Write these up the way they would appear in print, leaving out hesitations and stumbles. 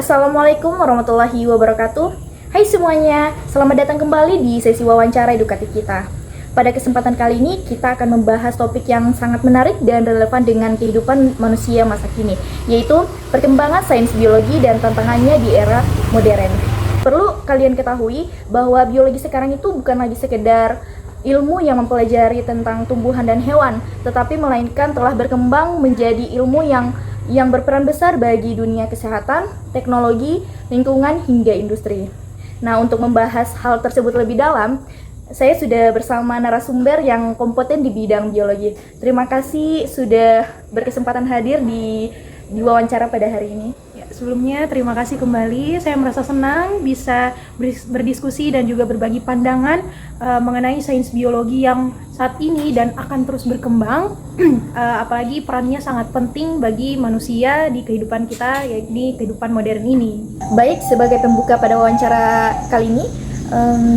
Assalamualaikum warahmatullahi wabarakatuh. Hai semuanya, selamat datang kembali di sesi wawancara edukatif kita. Pada kesempatan kali ini, kita akan membahas topik yang sangat menarik dan relevan dengan kehidupan manusia masa kini, yaitu perkembangan sains biologi dan tantangannya di era modern. Perlu kalian ketahui bahwa biologi sekarang itu bukan lagi sekedar ilmu yang mempelajari tentang tumbuhan dan hewan, tetapi melainkan telah berkembang menjadi ilmu yang berperan besar bagi dunia kesehatan, teknologi, lingkungan, hingga industri. Nah, untuk membahas hal tersebut lebih dalam, saya sudah bersama narasumber yang kompeten di bidang biologi. Terima kasih sudah berkesempatan hadir di wawancara pada hari ini. Sebelumnya terima kasih kembali, saya merasa senang bisa berdiskusi dan juga berbagi pandangan mengenai sains biologi yang saat ini dan akan terus berkembang, apalagi perannya sangat penting bagi manusia di kehidupan kita, yakni kehidupan modern ini. Baik, sebagai pembuka pada wawancara kali ini,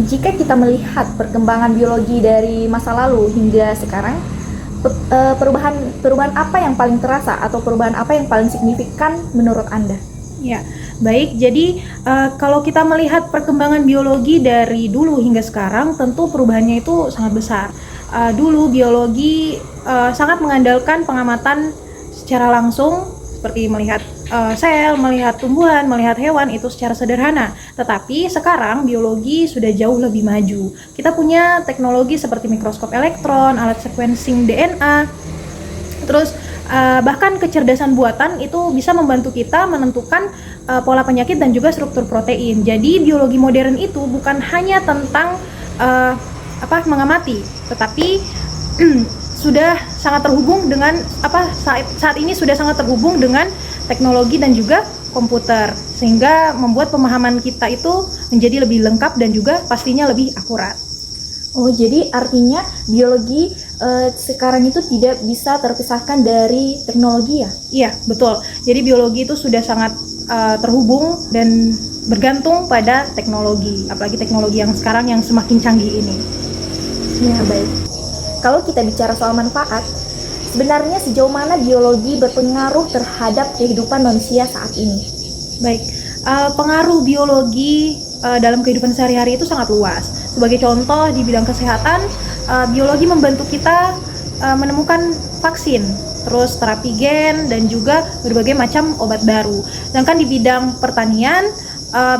jika kita melihat perkembangan biologi dari masa lalu hingga sekarang, perubahan apa yang paling terasa atau perubahan apa yang paling signifikan menurut Anda? Ya, baik. Jadi kalau kita melihat perkembangan biologi dari dulu hingga sekarang, tentu perubahannya itu sangat besar. Dulu biologi sangat mengandalkan pengamatan secara langsung, seperti melihat sel, melihat tumbuhan, melihat hewan itu secara sederhana. Tetapi sekarang biologi sudah jauh lebih maju. Kita punya teknologi seperti mikroskop elektron, alat sequencing DNA, terus bahkan kecerdasan buatan itu bisa membantu kita menentukan pola penyakit dan juga struktur protein. Jadi biologi modern itu bukan hanya tentang mengamati, tetapi sudah sangat terhubung dengan saat ini sudah sangat terhubung dengan teknologi dan juga komputer, sehingga membuat pemahaman kita itu menjadi lebih lengkap dan juga pastinya lebih akurat. Oh, jadi artinya biologi sekarang itu tidak bisa terpisahkan dari teknologi ya? Iya, betul. Jadi biologi itu sudah sangat terhubung dan bergantung pada teknologi, apalagi teknologi yang sekarang yang semakin canggih ini. Ya, baik. Kalau kita bicara soal manfaat, sebenarnya sejauh mana biologi berpengaruh terhadap kehidupan manusia saat ini? Baik, pengaruh biologi dalam kehidupan sehari-hari itu sangat luas. Sebagai contoh di bidang kesehatan, biologi membantu kita menemukan vaksin, terus terapi gen, dan juga berbagai macam obat baru. Sedangkan di bidang pertanian,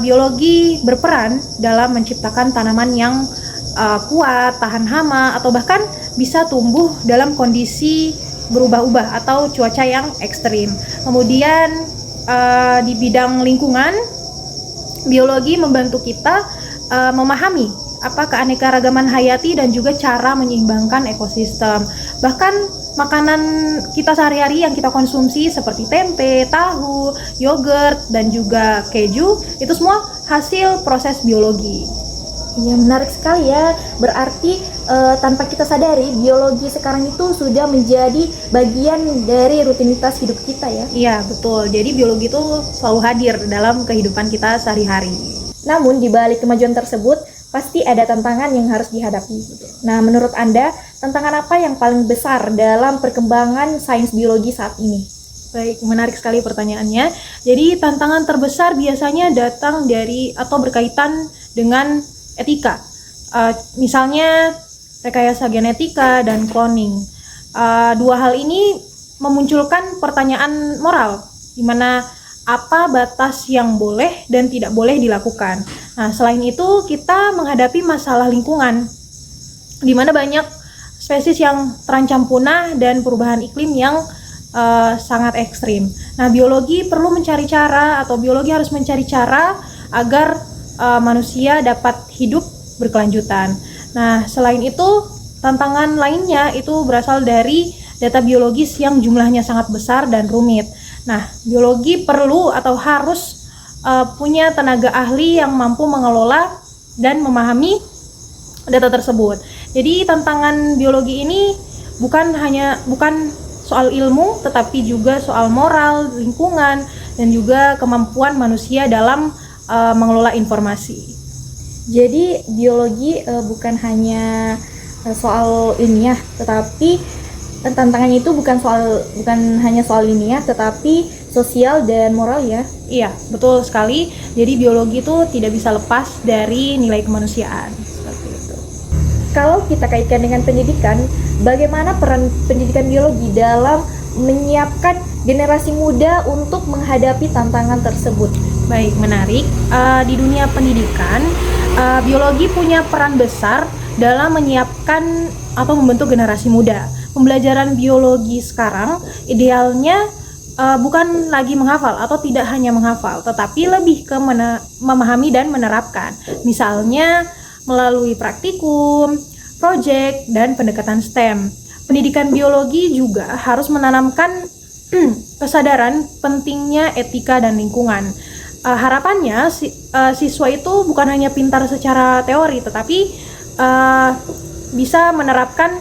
biologi berperan dalam menciptakan tanaman yang kuat, tahan hama, atau bahkan bisa tumbuh dalam kondisi berubah-ubah atau cuaca yang ekstrim. Kemudian di bidang lingkungan, biologi membantu kita memahami keanekaragaman hayati dan juga cara menyeimbangkan ekosistem. Bahkan makanan kita sehari-hari yang kita konsumsi seperti tempe, tahu, yogurt, dan juga keju, itu semua hasil proses biologi. Ya, menarik sekali ya. Berarti tanpa kita sadari, biologi sekarang itu sudah menjadi bagian dari rutinitas hidup kita ya? Iya, betul. Jadi biologi itu selalu hadir dalam kehidupan kita sehari-hari. Namun di balik kemajuan tersebut, pasti ada tantangan yang harus dihadapi. Nah, menurut Anda, tantangan apa yang paling besar dalam perkembangan sains biologi saat ini? Baik, menarik sekali pertanyaannya. Jadi tantangan terbesar biasanya datang dari atau berkaitan dengan etika. Misalnya rekayasa genetika dan cloning. Dua hal ini memunculkan pertanyaan moral, di mana apa batas yang boleh dan tidak boleh dilakukan. Nah, selain itu kita menghadapi masalah lingkungan, di mana banyak spesies yang terancam punah dan perubahan iklim yang sangat ekstrim. Nah, biologi harus mencari cara agar manusia dapat hidup berkelanjutan. Nah, selain itu tantangan lainnya itu berasal dari data biologis yang jumlahnya sangat besar dan rumit. Nah, biologi perlu atau harus punya tenaga ahli yang mampu mengelola dan memahami data tersebut. Jadi tantangan biologi ini bukan soal ilmu, tetapi juga soal moral, lingkungan, dan juga kemampuan manusia dalam mengelola informasi. Jadi biologi bukan hanya soal ilmiah, tetapi tantangannya itu bukan hanya soal ilmiah, tetapi sosial dan moral ya. Iya, betul sekali. Jadi biologi itu tidak bisa lepas dari nilai kemanusiaan. Seperti itu. Kalau kita kaitkan dengan pendidikan, bagaimana peran pendidikan biologi dalam menyiapkan generasi muda untuk menghadapi tantangan tersebut? Baik, menarik. Di dunia pendidikan, biologi punya peran besar dalam menyiapkan atau membentuk generasi muda. Pembelajaran biologi sekarang idealnya bukan lagi menghafal atau tidak hanya menghafal, tetapi lebih ke memahami dan menerapkan. Misalnya melalui praktikum, proyek, dan pendekatan STEM. Pendidikan biologi juga harus menanamkan kesadaran pentingnya etika dan lingkungan. Harapannya siswa itu bukan hanya pintar secara teori, tetapi bisa menerapkan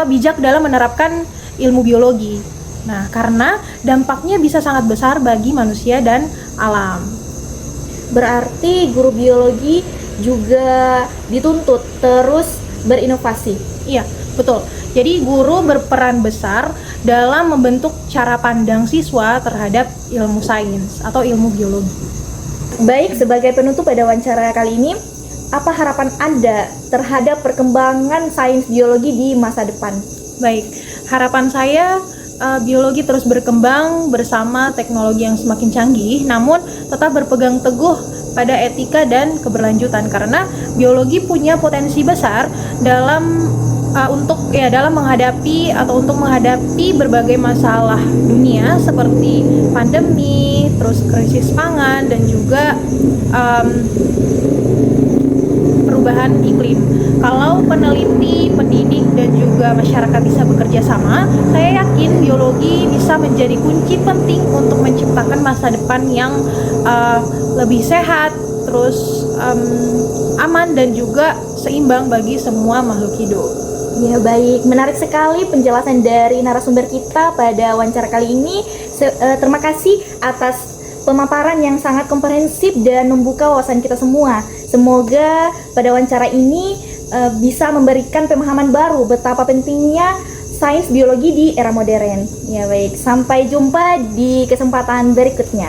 bijak dalam menerapkan ilmu biologi. Nah, karena dampaknya bisa sangat besar bagi manusia dan alam. Berarti guru biologi juga dituntut terus berinovasi. Iya, betul. Jadi guru berperan besar dalam membentuk cara pandang siswa terhadap ilmu sains atau ilmu biologi. Baik, sebagai penutup pada wawancara kali ini, apa harapan Anda terhadap perkembangan sains biologi di masa depan? Baik, harapan saya biologi terus berkembang bersama teknologi yang semakin canggih, namun tetap berpegang teguh pada etika dan keberlanjutan, karena biologi punya potensi besar dalam menghadapi berbagai masalah dunia seperti pandemi, terus krisis pangan, dan juga perubahan iklim. Kalau peneliti, pendidik, dan juga masyarakat bisa bekerja sama, saya yakin biologi bisa menjadi kunci penting untuk menciptakan masa depan yang lebih sehat, terus aman, dan juga seimbang bagi semua makhluk hidup. Ya baik, menarik sekali penjelasan dari narasumber kita pada wawancara kali ini. Terima kasih atas pemaparan yang sangat komprehensif dan membuka wawasan kita semua. Semoga pada wawancara ini bisa memberikan pemahaman baru betapa pentingnya sains biologi di era modern. Ya baik, sampai jumpa di kesempatan berikutnya.